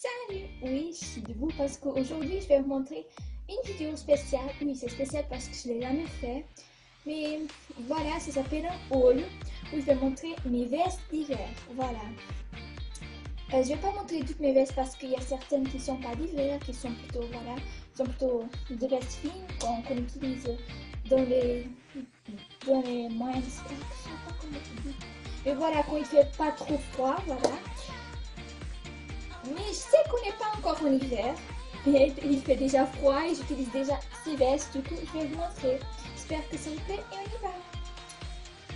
Salut! Oui, je suis debout parce qu'aujourd'hui je vais vous montrer une vidéo spéciale. Oui, c'est spécial parce que je ne l'ai jamais fait. Mais voilà, ça s'appelle un haul où je vais montrer mes vestes d'hiver. Voilà. Je ne vais pas montrer toutes mes vestes parce qu'il y a certaines qui ne sont pas d'hiver, qui sont plutôt, voilà, sont plutôt de vestes fines qu'on utilise dans les moyens. Je sais pas comment on dit. Mais voilà, quand il fait pas trop froid, voilà. Mais je sais qu'on n'est pas encore en hiver. Et il fait déjà froid et j'utilise déjà ces vestes. Du coup, je vais vous montrer. J'espère que ça vous plaît et on y va.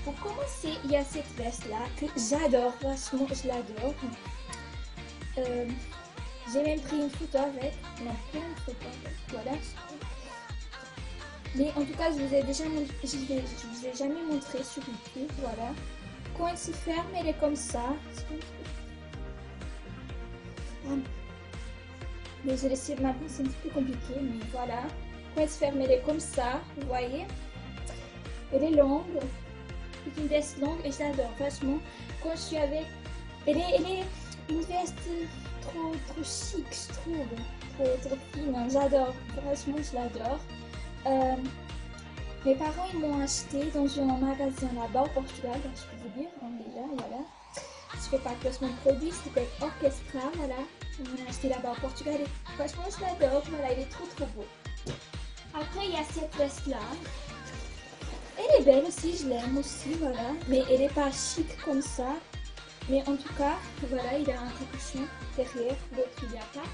Pour commencer, il y a cette veste-là que j'adore. Franchement, je l'adore. J'ai même pris une photo avec. Non, pas une photo avec. Voilà. Mais en tout cas, je vous vous ai jamais montré sur YouTube. Voilà. Quand elle se ferme, elle est comme ça. Mais je laissé maintenant, c'est un petit peu compliqué, mais voilà. Quand elle se ferme, elle est comme ça, vous voyez. Elle est longue, c'est une veste longue et j'adore, franchement. Quand je suis avec, elle est une veste trop chic, je trouve, trop fine, hein. J'adore, franchement, je l'adore. Mes parents, ils m'ont acheté dans un magasin là-bas au Portugal, je peux vous dire, on est là, voilà. Je fais pas de placement de produit, c'était Orchestra, voilà. On a acheté là-bas au Portugal et franchement je l'adore, voilà, il est trop beau. Après il y a cette veste là. Elle est belle aussi, je l'aime aussi, voilà. Mais elle est pas chic comme ça. Mais en tout cas, voilà, il a un capuchon derrière, l'autre il n'y a pas.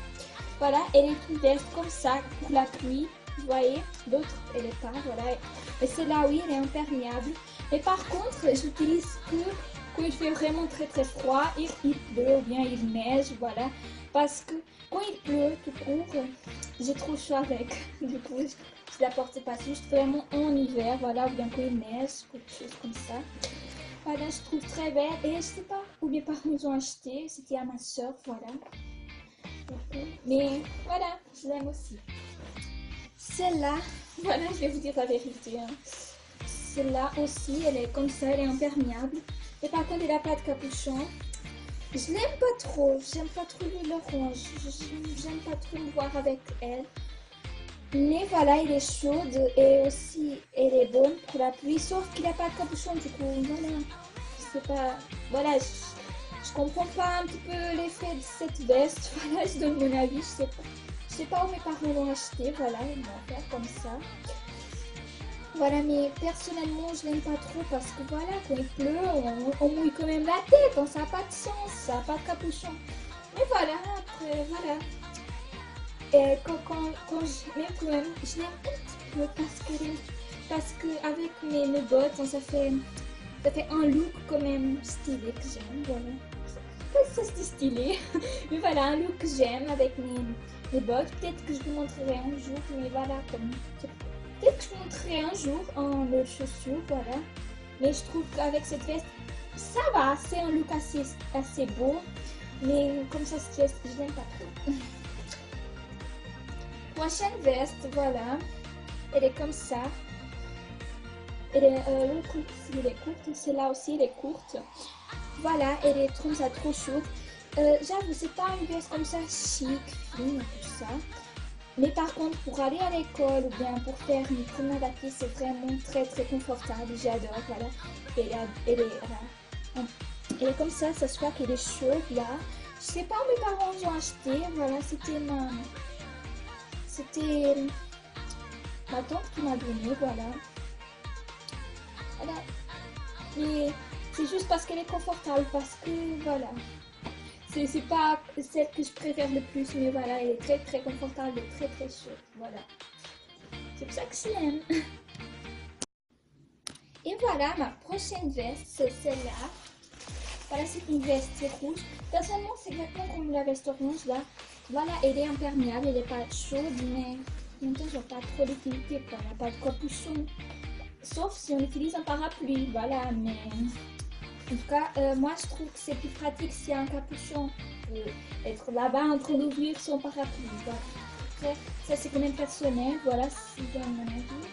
Voilà, elle est une veste comme ça pour la pluie, vous voyez. L'autre elle est pas, voilà. Et celle-là oui, elle est imperméable. Mais par contre, j'utilise que quand il fait vraiment très froid, il pleut ou bien il neige, voilà. Parce que quand il pleut tout court, j'ai trop chaud avec. Du coup, je la porte pas juste vraiment en hiver, voilà, ou bien quand il neige, quelque chose comme ça. Voilà, je trouve très belle. Et je sais pas où mes parents nous ont acheté, c'était à ma soeur, voilà. Mais voilà, je l'aime aussi. Celle-là, voilà, je vais vous dire la vérité. Hein. Celle-là aussi, elle est comme ça, elle est imperméable. Et par contre, elle n'a pas de capuchon. Je l'aime pas trop. J'aime pas trop l'orange. J'aime pas trop me voir avec elle. Mais voilà, elle est chaude et aussi elle est bonne pour la pluie. Sauf qu'il n'a pas de capuchon. Du coup, voilà. Je sais pas. Voilà, je comprends pas un petit peu l'effet de cette veste. Voilà, je donne mon avis. Je sais pas où mes parents l'ont acheté. Voilà, ils m'ont fait comme ça. Voilà, mais personnellement, je l'aime pas trop parce que voilà, quand il pleut, on mouille quand même la tête, ça n'a pas de sens, ça n'a pas de capuchon. Mais voilà, après, voilà. Et mais quand même, je l'aime un petit peu parce que avec mes bottes, ça fait un look quand même stylé que j'aime, voilà. Ça c'est stylé, mais voilà, un look que j'aime avec mes bottes. Peut-être que je vous montrerai un jour, mais voilà, comme... Peut-être que je vous montrerai un jour en chaussures, voilà. Mais je trouve qu'avec cette veste, ça va, c'est un look assez beau. Mais comme ça, cette veste, je l'aime pas trop. Prochaine veste, voilà. Elle est comme ça. L'autre aussi, elle est courte. Celle-là aussi, elle est courte. Voilà, elle est comme ça, trop chaude. J'avoue, c'est pas une veste comme ça chic, fine, tout ça. Mais par contre, pour aller à l'école ou bien pour faire une promenade à pied, c'est vraiment très confortable. J'adore, voilà. Elle est comme ça se voit qu'elle est chaude là. Je sais pas où mes parents ont acheté, voilà, c'était ma tante qui m'a donné, voilà. Voilà. Mais c'est juste parce qu'elle est confortable, parce que voilà. C'est pas celle que je préfère le plus, mais voilà, elle est très confortable et très chaude, voilà. C'est pour ça que je l'aime. Et voilà, ma prochaine veste, c'est celle-là. Voilà, c'est une veste rouge. Personnellement, c'est exactement comme la veste orange, là. Voilà, elle est imperméable, elle n'est pas chaude, mais en même temps, je vois pas trop l'utilité, quoi. Elle n'a pas de capuchon. Sauf si on utilise un parapluie, voilà, mais... En tout cas, moi je trouve que c'est plus pratique s'il y a un capuchon. Être là-bas en train d'ouvrir son parapluie. Voilà. Après, ça c'est quand même personnel. Voilà, si je donne mon avis.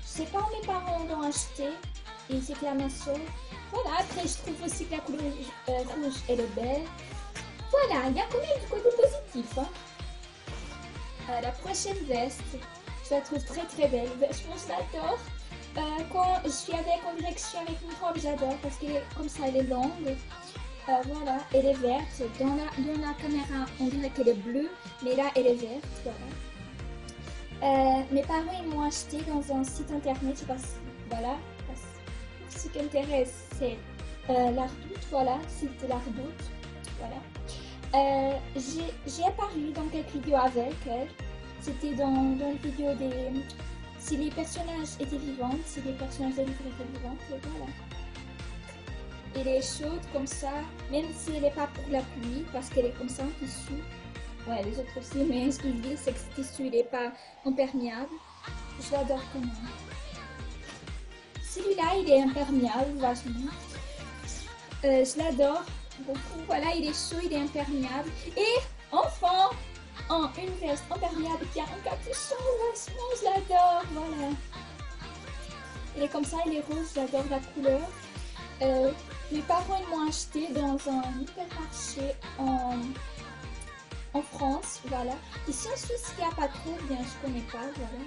Je sais pas où mes parents l'ont acheté. Et c'était à ma soeur. Voilà, après je trouve aussi que la couleur rouge elle est belle. Voilà, il y a quand même du côté positif. positif. Hein. La prochaine veste, je la trouve très belle. Je pense que je l'adore. Quand je suis en direction avec une robe, j'adore parce qu'elle est comme ça, elle est longue. Voilà, elle est verte. Dans la caméra, on dirait qu'elle est bleue, mais là, elle est verte. Voilà. Mes parents ils m'ont acheté dans un site internet. Je sais pas si, voilà. Ce qui m'intéresse, c'est la Redoute. Voilà, site de la Redoute. Voilà. J'ai apparu dans quelques vidéos avec elle. C'était dans une vidéo des... Si les personnages étaient vivants, si les personnages de livre étaient vivants, et voilà. Elle est chaude comme ça, même si elle n'est pas pour la pluie, parce qu'elle est comme ça en tissu. Ouais, les autres aussi, mais ce que je dis, c'est que ce tissu n'est pas imperméable. Je l'adore quand même. Celui-là, il est imperméable, vachement. Je l'adore beaucoup. Voilà, il est chaud, il est imperméable. Et enfin, une veste imperméable qui a un capuchon, vachement, je l'adore. Voilà. Elle est comme ça, elle est rose, j'adore la couleur. Mes parents m'ont acheté dans un hypermarché en France, voilà. Ici en Suisse, il n'y a pas trop, bien je connais pas, voilà.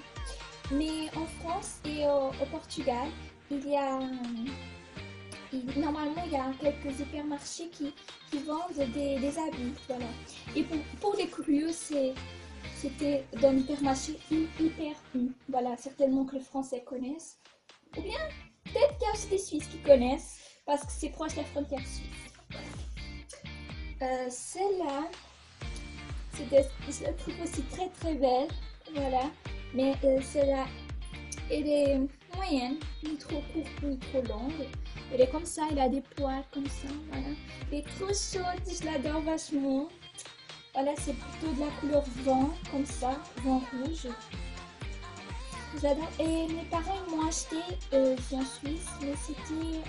Mais en France et au Portugal, il y a... Normalement, il y a quelques hypermarchés qui vendent des habits, voilà. Et pour les curieux, c'était dans l'hypermarché Hyper U. Voilà, certainement que les Français connaissent. Ou bien, peut-être qu'il y a aussi des Suisses qui connaissent, parce que c'est proche de la frontière suisse. Celle-là, je la trouve aussi très belle, voilà. Mais celle-là, elle est moyenne, ni trop courte, ni trop longue. Elle est comme ça, elle a des poils comme ça, voilà. Elle est trop chaude, je l'adore vachement. Voilà, c'est plutôt de la couleur vent, comme ça, vent rouge. J'adore. Et mes parents m'ont acheté, c'est en Suisse, mais c'était...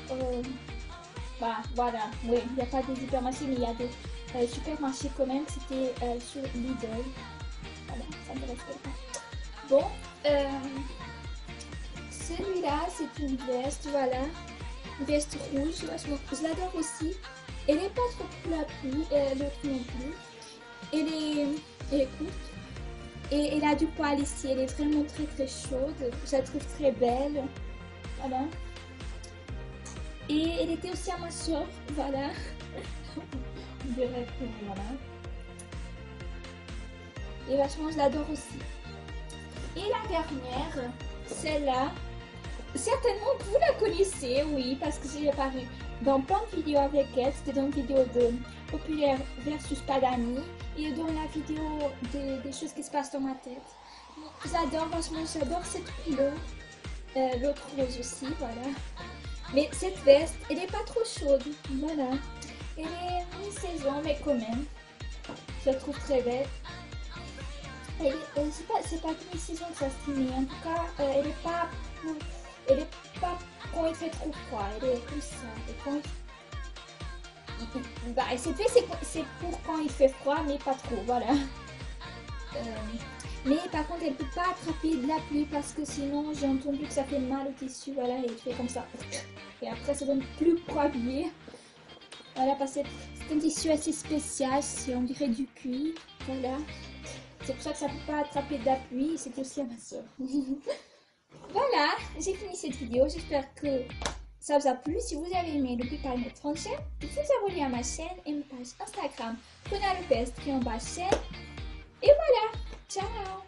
bah voilà, oui, il n'y a pas des hypermarchés, mais il y a des supermarchés quand même, c'était sur Lidl. Voilà, ça m'intéresse pas. Bon, celui-là, c'est une veste, voilà. Une veste rouge, je l'adore aussi. Elle n'est pas trop pour la pluie, l'autre non plus. Elle est courte. Et elle a du poil ici, elle est vraiment très chaude. Je la trouve très belle. Voilà. Et elle était aussi à ma soeur, voilà. On dirait que voilà. Et vachement, je l'adore aussi. Et la dernière, celle-là, certainement que vous la connaissez, oui, parce que j'ai apparu dans plein de vidéos avec elle. C'était dans une vidéo de Populaire versus Padani et dans la vidéo des choses qui se passent dans ma tête. J'adore, vachement, j'adore cette couleur. L'autre rose aussi, voilà. Mais cette veste, elle n'est pas trop chaude, voilà. Elle est mi-saison, mais quand même, je la trouve très belle. C'est pas mi-saison que ça se finit, en tout cas, elle n'est pas quand il fait trop froid, elle est comme ça. Et quand cette veste, c'est pour quand il fait froid, mais pas trop, voilà. Mais par contre, elle ne peut pas attraper de la pluie parce que sinon, j'ai entendu que ça fait mal au tissu, voilà, et il fait comme ça. Et après, ça donne plus pour habiller. Voilà, parce que c'est un tissu assez spécial, on dirait du cuir, voilà. C'est pour ça que ça ne peut pas attraper de la pluie, et c'est aussi à ma soeur. Voilà, j'ai fini cette vidéo, j'espère que ça vous a plu. Si vous avez aimé, n'oubliez pas de mettre en chaîne, de vous abonner à ma chaîne et ma page Instagram. Prenez le peste qui est en bas de chaîne. Et voilà, ciao!